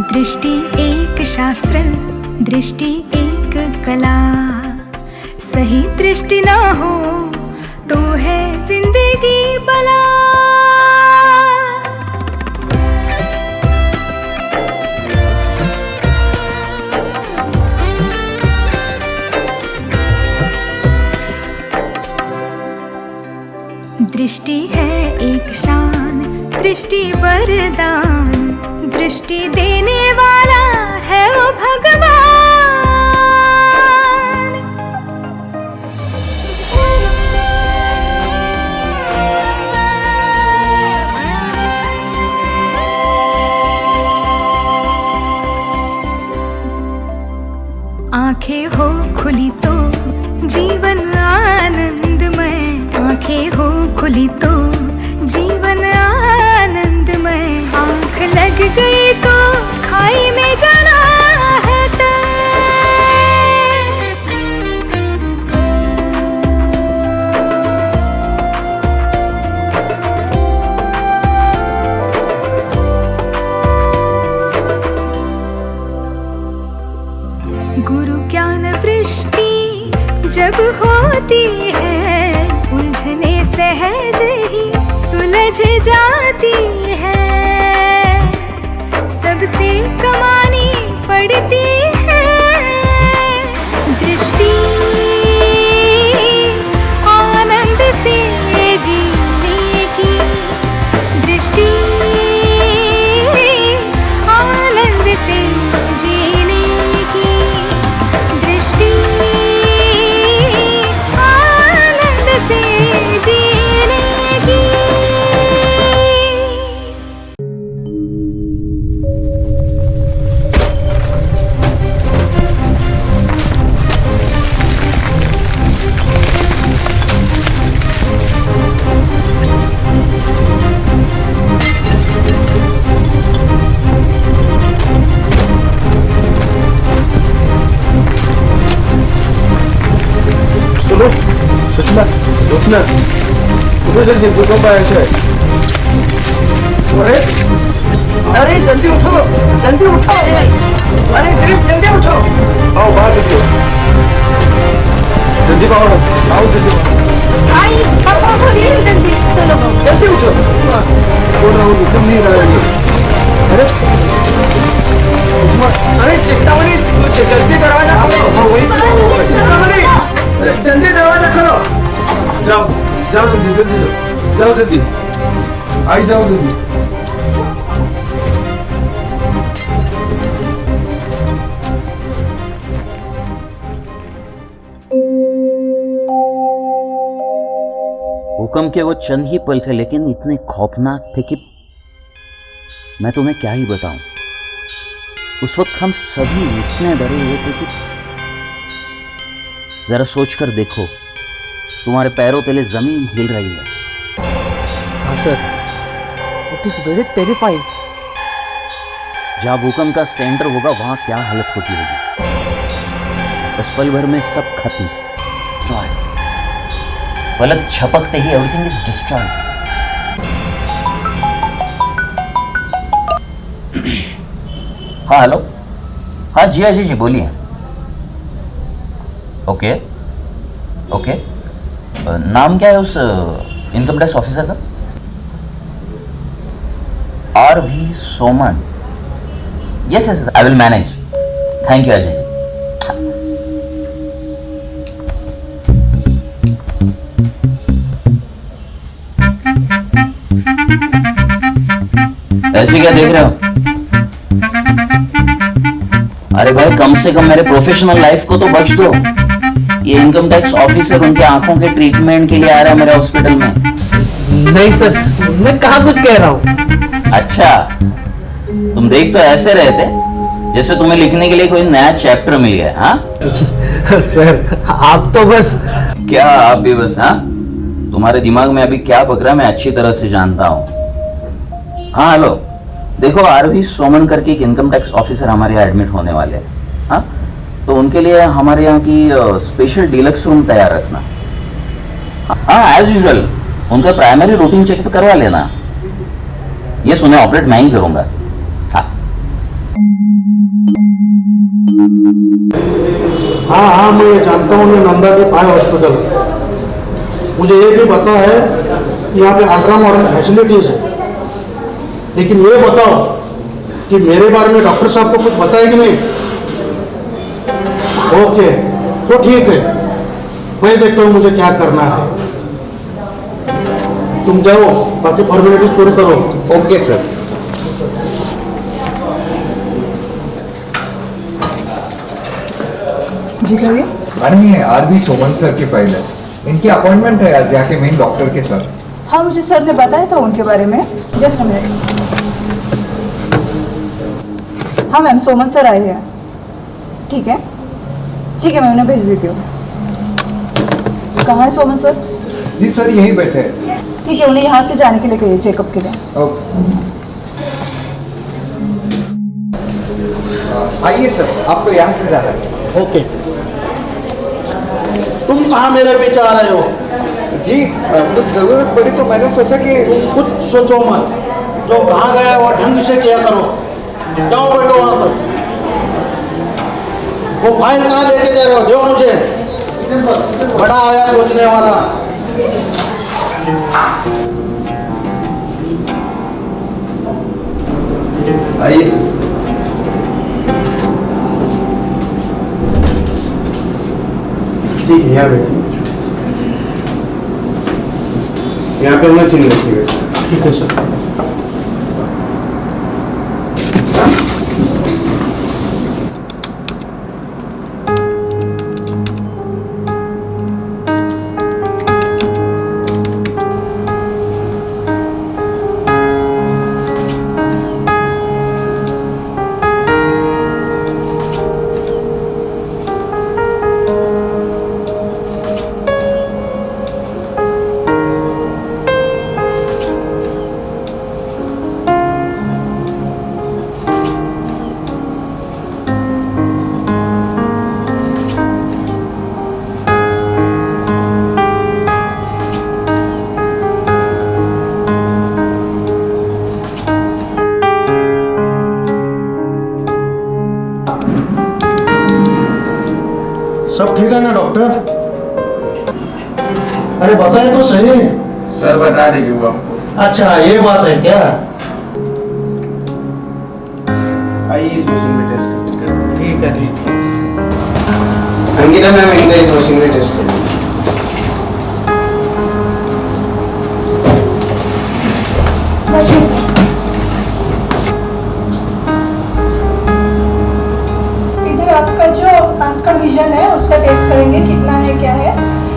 दृष्टि एक शास्त्र, दृष्टि एक कला। सही दृष्टि ना हो तो है जिंदगी बला। दृष्टि है एक शान, दृष्टि वरदान। दृष्टि देने वाला है वो भगवान। आंखें हो खुली तो जीवन आनंदमय। आंखें हो खुली तो जीवन आनंदमय। आंख लग गई तो खाई में जाना है तय। गुरु ज्ञान वृष्टि जब होती है, उलझने सहज ही सुलझ जाती है। सबसे कमानी पड़ती है दृष्टि। आनंद से जीने की दृष्टि। आनंद से जीने की दृष्टि। आनंद से जीने की। सुनो सुषमा, सुषमा, उठो जल्दी, भूकंप आया है। अरे अरे जल्दी उठो, जल्दी उठो। अरे गरीब जल्दी उठो। आओ बाहर निकलो, जल्दी बाहर आओ, जल्दी आई पापा को ले जल्दी चलो। जल्दी उठो। बोल रहा हूँ तुम नहीं रहेंगे। अरे अरे चिंतामणि, जल्दी दरवाजा खोलो। हाँ वही चिंतामणि, जल्दी दरवाजा खोलो। जाओ जाओ जल्दी, जल्दी जाओ, जाओ जल्दी, आई जाओ जल्दी। भूकंप के वो चंद ही पल थे, लेकिन इतने खौफनाक थे कि मैं तुम्हें क्या ही बताऊं। उस वक्त हम सभी इतने डरे हुए थे कि जरा सोचकर देखो, तुम्हारे पैरों तले जमीन हिल रही है। हाँ sir, it is very terrifying. जहां भूकंप का सेंटर होगा वहां क्या हालत होती होगी। बस पल भर में सब खत्म, डिस्ट्रॉय। पलक झपकते ही एवरीथिंग इज डिस्ट्रॉयड। हाँ हेलो, हाँ जी, अजय जी बोलिए। ओके ओके, नाम क्या है उस इनकम टैक्स ऑफिसर का? RV Soman. Yes yes, I will manage. Thank you Ajay ji. ऐसे क्या देख रहे हो? अरे भाई कम से कम मेरे प्रोफेशनल लाइफ को तो बच दो। ये इनकम टैक्स ऑफिसर उनके आंखों के ट्रीटमेंट के लिए आ रहा है मेरे हॉस्पिटल में। नहीं सर, मैं कहाँ कुछ कह रहा हूँ। अच्छा, तुम देख तो ऐसे रहे थे जैसे तुम्हें लिखने के लिए कोई नया चैप्टर मिल गया। हाँ सर आप तो बस। क्या आप भी बस? हाँ, तुम्हारे दिमाग में अभी क्या बक रहा है मैं अच्छी तरह से जानता हूँ। हाँ हेलो, देखो आरवी सोमन करके एक इनकम टैक्स ऑफिसर हमारे यहाँ एडमिट होने वाले हैं। हाँ, तो उनके लिए हमारे यहाँ की स्पेशल डीलक्स रूम तैयार रखना। हाँ एज यूजुअल उनका प्राइमरी रूटीन चेक करवा लेना। ये सुने ऑपरेट मैं ही करूंगा। हाँ हाँ, मैं ये जानता हूँ, ये नंदा जी पाए हॉस्पिटल। मुझे ये भी पता है कि यहाँ पे अल्ट्रा मॉडर्न फैसिलिटीज है, लेकिन ये बताओ कि मेरे बारे में डॉक्टर साहब को कुछ पता है कि नहीं? ओके, तो ठीक है, मैं देखता हूँ मुझे क्या करना है। तुम जाओ, बाकी फॉर्मेलिटीज पूरी करो। Okay sir. जी कहिए। मैडम ये आरवी सोमन सर की फाइल है, इनकी अपॉइंटमेंट है आज यहाँ के मेन डॉक्टर के साथ। हाँ मुझे सर ने बताया था उनके बारे में। Just a minute. हाँ मैम, सोमन सर आए हैं। ठीक है ठीक है, मैं उन्हें भेज देती हूँ। कहाँ है सोमन सर? जी सर यहीं बैठे हैं। ठीक है, उन्हें यहाँ से जाने के लिए कहिए चेकअप के लिए। ओके। आइए सर, आपको यहाँ से जाना है। ओके, तुम कहाँ मेरे पीछे आ रहे हो? जी कुछ ज़रूरत पड़ी तो मैंने सोचा कि कुछ सोचो मत, जो कहाँ गया वो ढंग से किया करो। जाओ बैठो वहाँ पर। वो फाइल कहाँ लेके जा रहे हो? दो मुझे। बड़ा आया सोचने वाला। आइए सर। ठीक है, यहाँ बैठिए। यहाँ पे मैं चिन्ह रखिए वैसे। ठीक है सर। सब ठीक है ना डॉक्टर? अरे बताए तो सही। सर बता देंगे वो आपको। अच्छा ये बात है क्या? आइए इस मशीन में टेस्ट करते हैं। ठीक है ठीक है। अंकिता मैम इनका इस मशीन में टेस्ट करेंगे। इधर आपका जो आँख का विजन है उसका टेस्ट करेंगे कितना है क्या है।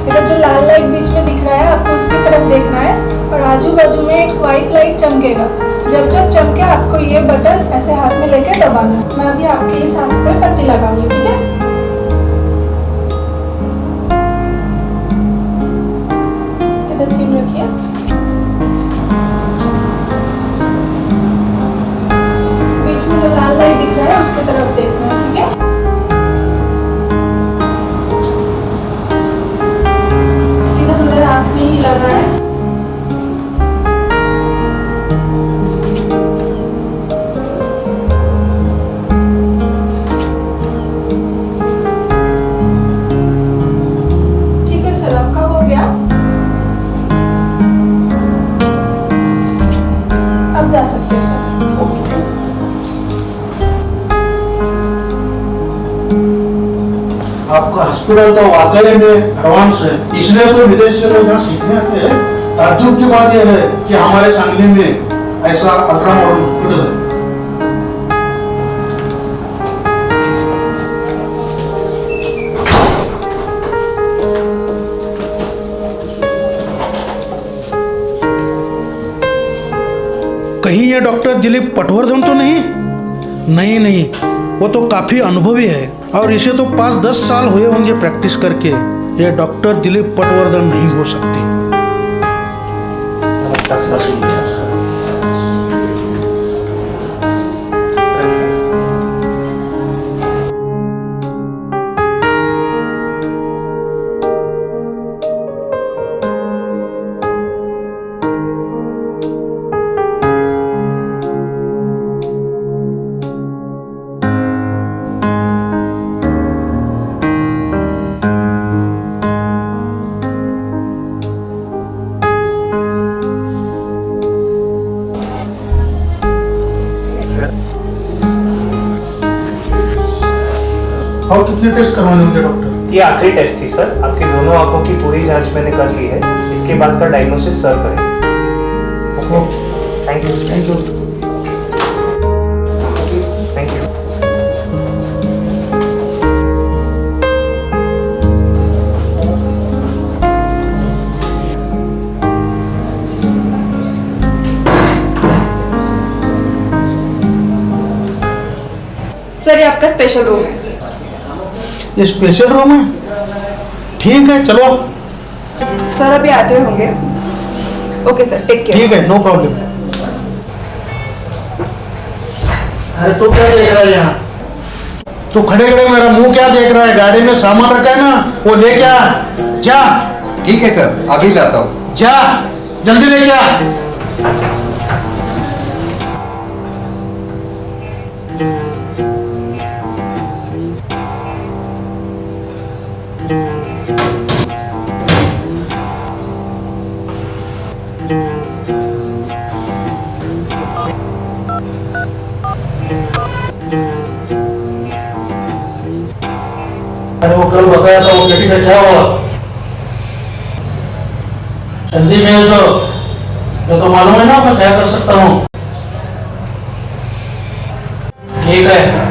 इधर जो लाल लाइट बीच में दिख रहा है आपको उसकी तरफ देखना है और आजू बाजू में एक वाइट लाइट चमकेगा। जब जब चमके आपको ये बटन ऐसे हाथ में लेके दबाना है। मैं अभी आपके इस आँख पे पट्टी लगाऊंगी, ठीक है? इधर चिन्ह रखिए। बीच में जो लाल लाइट दिख रहा है उसकी तरफ देखना है, ठीक है? इधर उधर आँख नहीं हिलाना है। ठीक है सर, आपका हो गया। अब जा सकते हैं सर। आपका हॉस्पिटल तो वाकई में एडवांस है, इसलिए तो विदेश से लोग यहाँ सीखने आते हैं। ताज्जुब की बात यह है कि हमारे सांगली में ऐसा अल्ट्रा मॉडर्न हॉस्पिटल है। ये डॉक्टर दिलीप पटवर्धन तो नहीं? नहीं नहीं, वो तो काफ़ी अनुभवी है और इसे तो 5-10 साल हुए होंगे प्रैक्टिस करके। ये डॉक्टर दिलीप पटवर्धन नहीं हो सकती। और कितने टेस्ट करवाने होंगे डॉक्टर? ये आखिरी टेस्ट थी सर। आपकी दोनों आंखों की पूरी जांच मैंने कर ली है। इसके बाद का डायग्नोसिस सर करेंगे। Thank you. Thank you. Thank you. Sir ये आपका स्पेशल रूम है। ये स्पेशल रूम है? ठीक है, चलो। सर अभी आते होंगे। Okay sir, take care. ठीक है, नो प्रॉब्लम। अरे तो क्या देख रहा है यहाँ? तो खड़े खड़े मेरा मुंह क्या देख रहा है? गाड़ी में सामान रखा है ना, वो लेके आ। जा। ठीक है सर, अभी लाता हूँ। जा, जल्दी लेके आ। अरे वो कल बताया था, वो बेटी का क्या हुआ? जल्दी भेज दो। ये तो मालूम है ना मैं क्या कर सकता हूँ। ठीक है।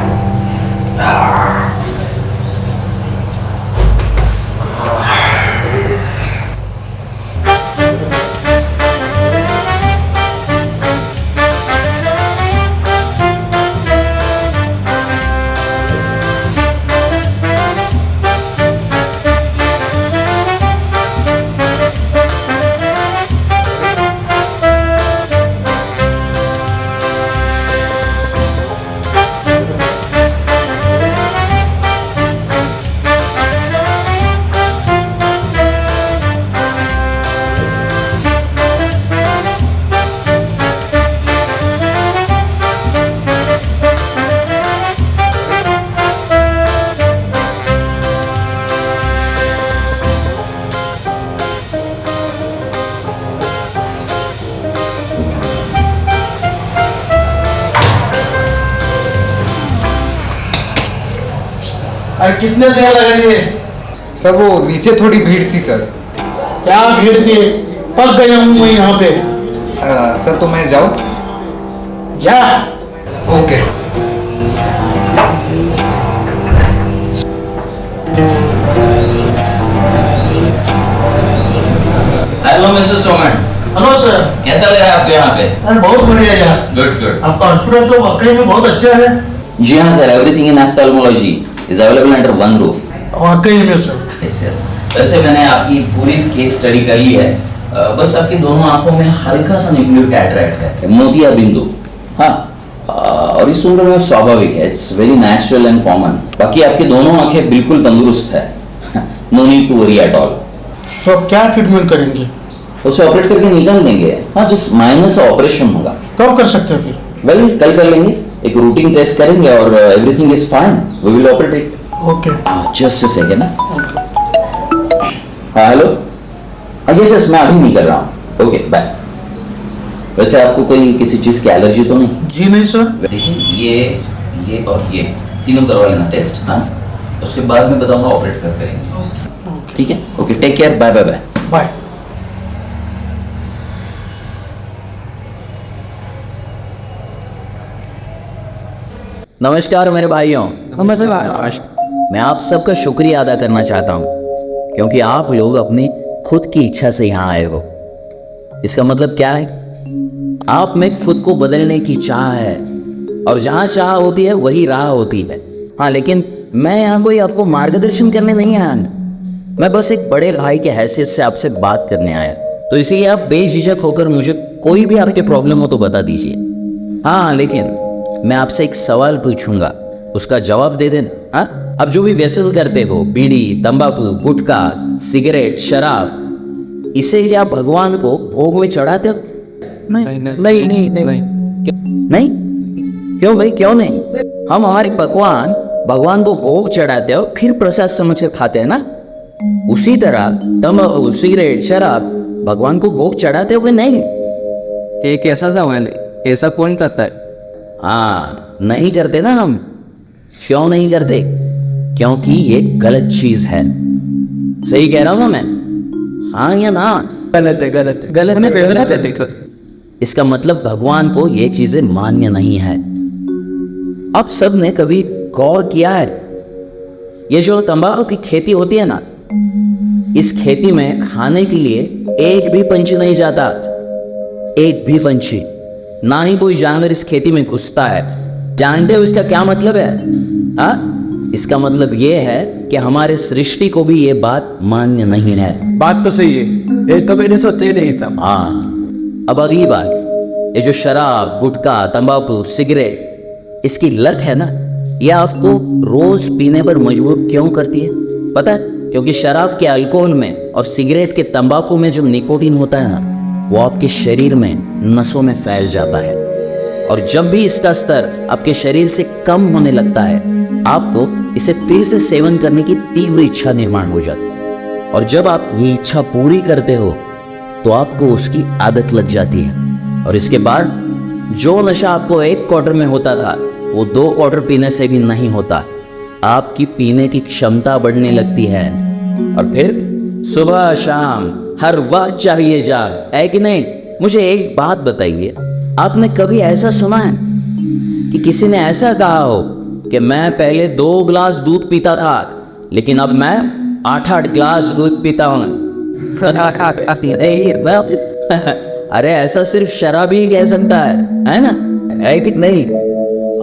अरे कितने देर लगा दिए? सर वो नीचे थोड़ी भीड़ थी सर। क्या भीड़ थी? पक गया हूँ मैं यहाँ पे। सर तो मैं जाऊँ? जा। Okay sir. Hello mister Soman. Hello sir. कैसा लग रहा है आपको यहाँ पे? अरे बहुत बढ़िया यार। Good good. आपका हॉस्पिटल तो वाकई में बहुत अच्छा है। जी हाँ sir, everything in ophthalmology is available under one roof. वाकई में सर। Yes yes. वैसे मैंने आपकी पूरी केस स्टडी कर ली है। बस आपकी दोनों आंखों में हल्का सा न्यूक्लियर कैटरैक्ट है, मोतिया बिंदु। हाँ, और इस उम्र में स्वाभाविक है, it's very natural and common. बाकी आपकी दोनों आंखें बिल्कुल तंदुरुस्त है, no need to worry at all. तो आप क्या ट्रीटमेंट करेंगे? उसे ऑपरेट करके निकाल देंगे। हाँ, जस्ट माइनर सा ऑपरेशन होगा। कब कर सकते हैं फिर? वेल, कल कर लेंगे। एक रूटीन टेस्ट करेंगे और everything is fine, we will operate it. Okay. Just a second. हाँ हेलो। यस यस, मैं अभी नहीं कर रहा हूँ। Okay bye. वैसे आपको कोई किसी चीज की एलर्जी तो नहीं? जी नहीं सर। देखिए ये और ये तीनों करवा लेना टेस्ट। हाँ, उसके बाद मैं बताऊंगा ऑपरेट कर करेंगे। ठीक है? Okay, take care, bye bye bye bye. नमस्कार मेरे भाइयों। मैं आप सबका शुक्रिया अदा करना चाहता हूँ क्योंकि आप लोग अपनी खुद की इच्छा से यहाँ आए हो। इसका मतलब क्या है? आप में खुद को बदलने की चाह है, और जहाँ चाह होती है वही राह होती है। हाँ, लेकिन मैं यहाँ कोई आपको मार्गदर्शन करने नहीं आया, मैं बस एक बड़े भाई के हैसियत से आपसे बात करने आया। तो इसीलिए आप बेझिझक होकर मुझे कोई भी आपके प्रॉब्लम हो तो बता दीजिए। हाँ, लेकिन मैं आपसे एक सवाल पूछूंगा, उसका जवाब दे देना। हाँ, अब जो भी व्यसन करते हो, बीड़ी, तंबाकू, गुटखा, सिगरेट, शराब, इसे क्या भगवान को भोग में चढ़ाते हो? नहीं। क्यों भाई, क्यों नहीं? हम हमारे पकवान भगवान को भोग चढ़ाते हो, फिर प्रसाद समझ कर खाते हैं ना। उसी तरह तंबाकू, सिगरेट, शराब भगवान को भोग चढ़ाते हो कि नहीं? एक ऐसा सवाल है, ऐसा कौन करता है? हाँ, नहीं करते ना हम। क्यों नहीं करते? क्योंकि ये गलत चीज है। सही कह रहा हूं ना मैं? हाँ या ना? गलत है, गलत है, गलत में गलत है। देखो, इसका मतलब भगवान को ये चीजें मान्य नहीं है। अब सब ने कभी गौर किया है, ये जो तंबाकू की खेती होती है ना, इस खेती में खाने के लिए एक भी पंछी नहीं जाता, एक भी पंछी, ना ही कोई जानवर इस खेती में घुसता है। जानते हो इसका क्या मतलब है? हाँ, इसका मतलब ये है कि हमारे सृष्टि को भी ये बात मान्य नहीं है। बात तो सही है, ये तो मैंने सोचा ही नहीं था। हाँ, अब अगली बात, ये जो शराब, गुटखा, तंबाकू, सिगरेट, इसकी लत है ना, ये आपको रोज पीने पर मजबूर क्यों करती है? पता है? क्योंकि शराब के अल्कोहल में और सिगरेट के तंबाकू में जो निकोटीन होता है ना, वो आपके शरीर में नसों में फैल जाता है, और जब भी इसका स्तर आपके शरीर से कम होने लगता है, आपको इसे फिर से सेवन करने की तीव्र इच्छा निर्माण हो जाती है। और जब आप ये इच्छा पूरी करते हो तो आपको उसकी आदत लग जाती है, और इसके बाद जो नशा आपको 1 क्वार्टर में होता था वो 2 क्वार्टर पीने से भी नहीं होता। आपकी पीने की क्षमता बढ़ने लगती है, और फिर सुबह शाम हर वक्त चाहिए जाग, है कि नहीं? मुझे एक बात बताइए, आपने कभी ऐसा सुना है कि किसी ने ऐसा कहा हो कि मैं पहले 2 गिलास दूध पीता था, लेकिन अब मैं 8-8 गिलास दूध पीता हूँ? अरे ऐसा सिर्फ शराब ही कह सकता है ना? है कि नहीं?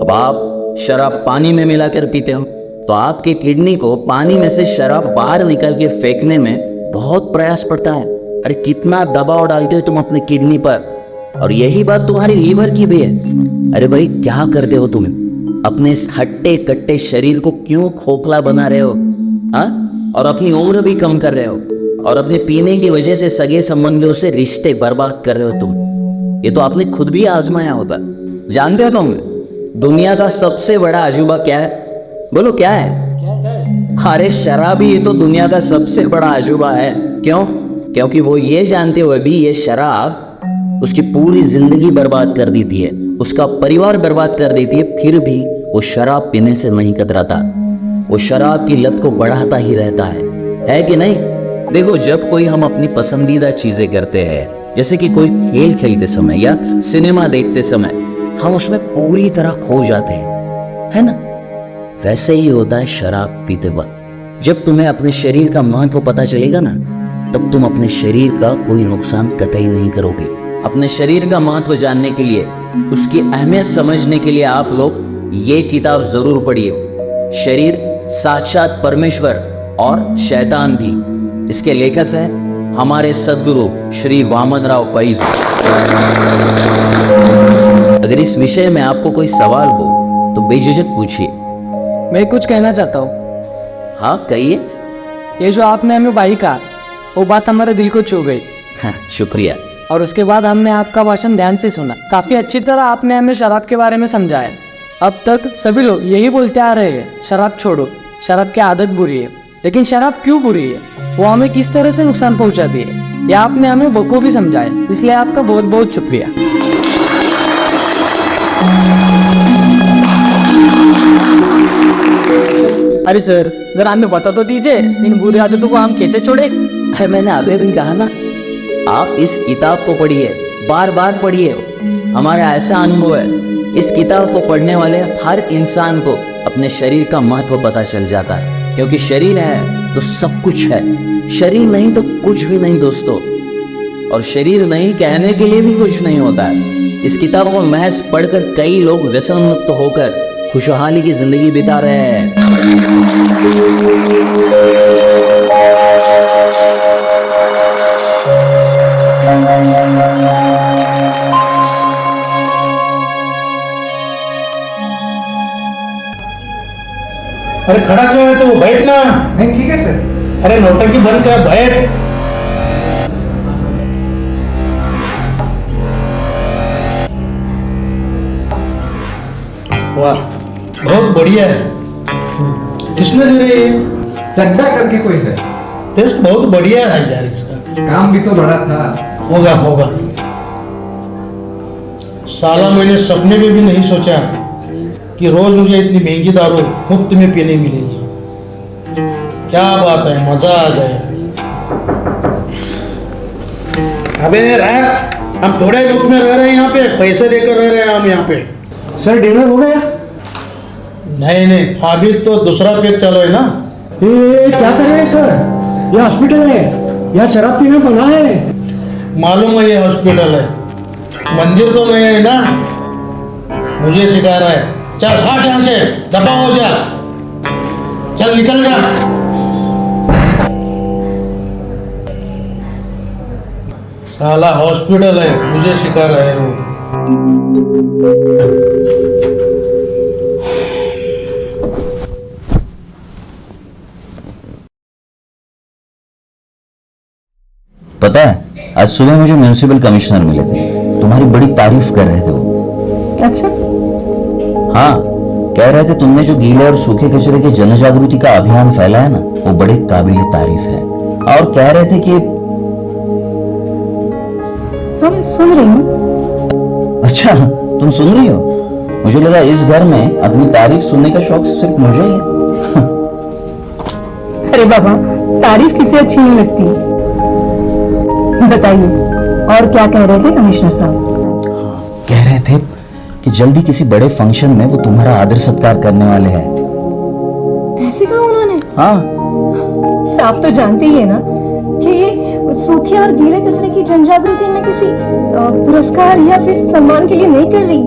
अब आप शराब पानी में मिलाकर पीते हो, तो आपके किडनी को पानी में से शराब बाहर निकल के फेंकने में बहुत प्रयास पड़ता है। अरे कितना दबाव डालते हो तुम अपने किडनी पर, और यही बात तुम्हारी लीवर की भी है। अरे भाई, क्या करते हो तुम? अपने इस हट्टे कट्टे शरीर को क्यों खोखला बना रहे हो? हाँ, और अपनी उम्र भी कम कर रहे हो, और अपने पीने की वजह से सगे संबंधियों से रिश्ते बर्बाद कर रहे हो तुम। ये तो आपने खुद भी आजमाया होगा। जानते हो तुम दुनिया का सबसे बड़ा अजूबा क्या है? बोलो क्या है? अरे शराब ही, ये तो दुनिया का सबसे बड़ा अजूबा है। क्यों? क्योंकि वो ये जानते हुए भी ये शराब उसकी पूरी जिंदगी बर्बाद कर देती है, उसका परिवार बर्बाद कर देती है, फिर भी वो शराब पीने से नहीं कतराता। वो शराब की लत को बढ़ाता ही रहता है कि नहीं? देखो, जब कोई हम अपनी पसंदीदा चीजें करते हैं, जैसे कि कोई खेल खेलते समय या सिनेमा देखते समय, हम उसमें पूरी तरह खो जाते हैं, है ना? वैसे ही होता है शराब पीते वक्त। जब तुम्हें अपने शरीर का महत्व पता चलेगा ना, तब तुम अपने शरीर का कोई नुकसान कतई नहीं करोगे। अपने शरीर का महत्व जानने के लिए, उसकी अहमियत समझने के लिए आप लोग ये किताब जरूर पढ़िए, शरीर साक्षात परमेश्वर और शैतान भी। इसके लेखक है हमारे सद्गुरु श्री वामन राव पै। अगर इस विषय में आपको कोई सवाल हो तो बेझिझक पूछिए। मैं कुछ कहना चाहता हूँ। हाँ, कहिए। ये जो आपने हमें भाई कहा, वो बात हमारे दिल को छू गई। हाँ, शुक्रिया। और उसके बाद हमने आपका भाषण ध्यान से सुना। काफी अच्छी तरह आपने हमें शराब के बारे में समझाया। अब तक सभी लोग यही बोलते आ रहे हैं, शराब छोड़ो, शराब की आदत बुरी है। लेकिन शराब क्यों बुरी है, वो हमें किस तरह से नुकसान पहुंचाती है, यह आपने हमें बखूबी समझाया। इसलिए आपका बहुत बहुत शुक्रिया। अरे सर, जरा हमें बता तो दीजिए, इन बुरी आदतों को हम कैसे छोड़े? मैंने अभी भी कहा ना, आप इस किताब को पढ़िए, बार बार पढ़िए। हमारा ऐसा अनुभव है, इस किताब को पढ़ने वाले हर इंसान को अपने शरीर का महत्व पता चल जाता है। क्योंकि शरीर है तो सब कुछ है, शरीर नहीं तो कुछ भी नहीं दोस्तों। और शरीर नहीं कहने के लिए भी कुछ नहीं होता है। इस किताब को महज पढ़कर कई लोग व्यसन मुक्त होकर खुशहाली की जिंदगी बिता रहे हैं। अरे खड़ा क्यों है तू? बैठना। नहीं ठीक है सर। अरे नौटंकी बंद कर, बैठ। वाह, बहुत बढ़िया है। किसने दे रही है? चड्डा करके कोई है। टेस्ट बहुत बढ़िया है यार इसका। काम भी तो बड़ा था। होगा होगा। साला मैंने सपने में भी नहीं सोचा कि रोज मुझे इतनी महंगी दारू मुफ्त में पीने मिलेगी। क्या बात है, मजा आ गया। अबे रख, हम थोड़े मुफ्त में रह रहे हैं यहाँ पे, पैसे देकर रह रहे हैं हम यहाँ पे। सर डिनर हो गया? नहीं नहीं, अभी तो दूसरा पेज चल रहा है ना। ये क्या कर रहे हैं सर? ये हॉस्पिटल है, यहाँ शराब पीना मना है। मालूम है ये हॉस्पिटल है, मंदिर तो नहीं है ना। मुझे सिखा रहा है। चल हट यहाँ से, दफा हो जा, चल निकल जा। साला हॉस्पिटल है, मुझे सिखा रहा है वो। पता है, आज सुबह मुझे म्यूनिसिपल कमिश्नर मिले थे, तुम्हारी बड़ी तारीफ कर रहे थे वो। अच्छा, हाँ, कह रहे थे तुमने जो गीले और सूखे कचरे के जन जागृति का अभियान फैलाया ना, वो बड़े काबिल तारीफ है। और कह रहे थे कि तो मैं सुन रही हूँ। अच्छा, तुम सुन रही हो? मुझे लगा इस घर में अपनी तारीफ सुनने का शौक सिर्फ मुझे ही है। अरे बाबा, तारीफ किसे अच्छी नहीं लगती? बताइए, और क्या कह रहे थे कमिश्नर साहब? कह रहे थे कि जल्दी किसी बड़े फंक्शन में वो तुम्हारा आदर सत्कार करने वाले हैं। ऐसे कहा उन्होंने? हाँ, आप तो जानते ही है ना कि ये सूखे और गीले कचरे की जनजागृति में किसी पुरस्कार या फिर सम्मान के लिए नहीं कर रही।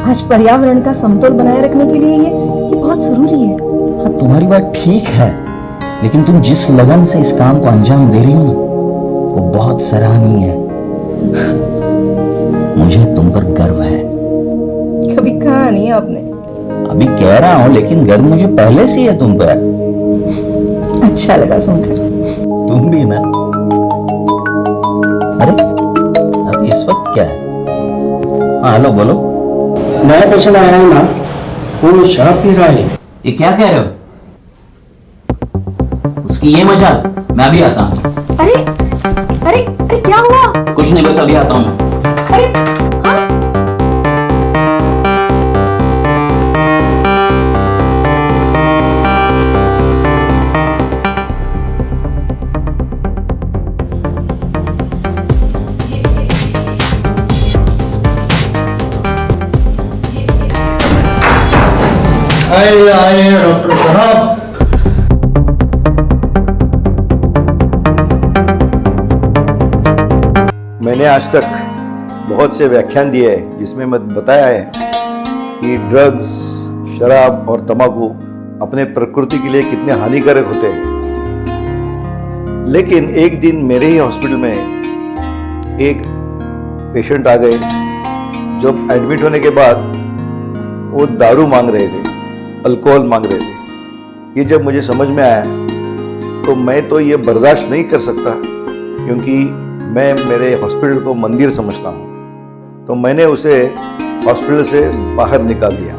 आज पर्यावरण का समतोल बनाए रखने के लिए ये बहुत जरूरी है। हाँ, तुम्हारी बात ठीक है, लेकिन तुम जिस लगन से इस काम को अंजाम दे रही हो ना, वो बहुत सराहनीय है। मुझे तुम पर गर्व है। कभी कहा नहीं आपने। अभी कह रहा हूं, लेकिन गर्व मुझे पहले से है तुम पर। अच्छा लगा सुनकर। तुम भी ना। अरे अब इस वक्त क्या है? हाँ हेलो, बोलो। नया पेशेंट आया है ना, वो शराब पी रहा है। ये क्या कह रहे हो? उसकी ये मजाल, मैं अभी आता हूँ। अरे अरे अरे क्या हुआ? कुछ नहीं, बस अभी आता हूँ मैं। अरे हाँ? आए डॉक्टर साहब। मैंने आज तक बहुत से व्याख्यान दिए हैं जिसमें मैं बताया है कि ड्रग्स, शराब और तंबाकू अपने प्रकृति के लिए कितने हानिकारक होते हैं। लेकिन एक दिन मेरे ही हॉस्पिटल में एक पेशेंट आ गए जो एडमिट होने के बाद वो दारू मांग रहे थे, अल्कोहल मांग रहे थे। ये जब मुझे समझ में आया तो मैं तो ये बर्दाश्त नहीं कर सकता, क्योंकि मैं मेरे हॉस्पिटल को मंदिर समझता हूँ। तो मैंने उसे हॉस्पिटल से बाहर निकाल दिया।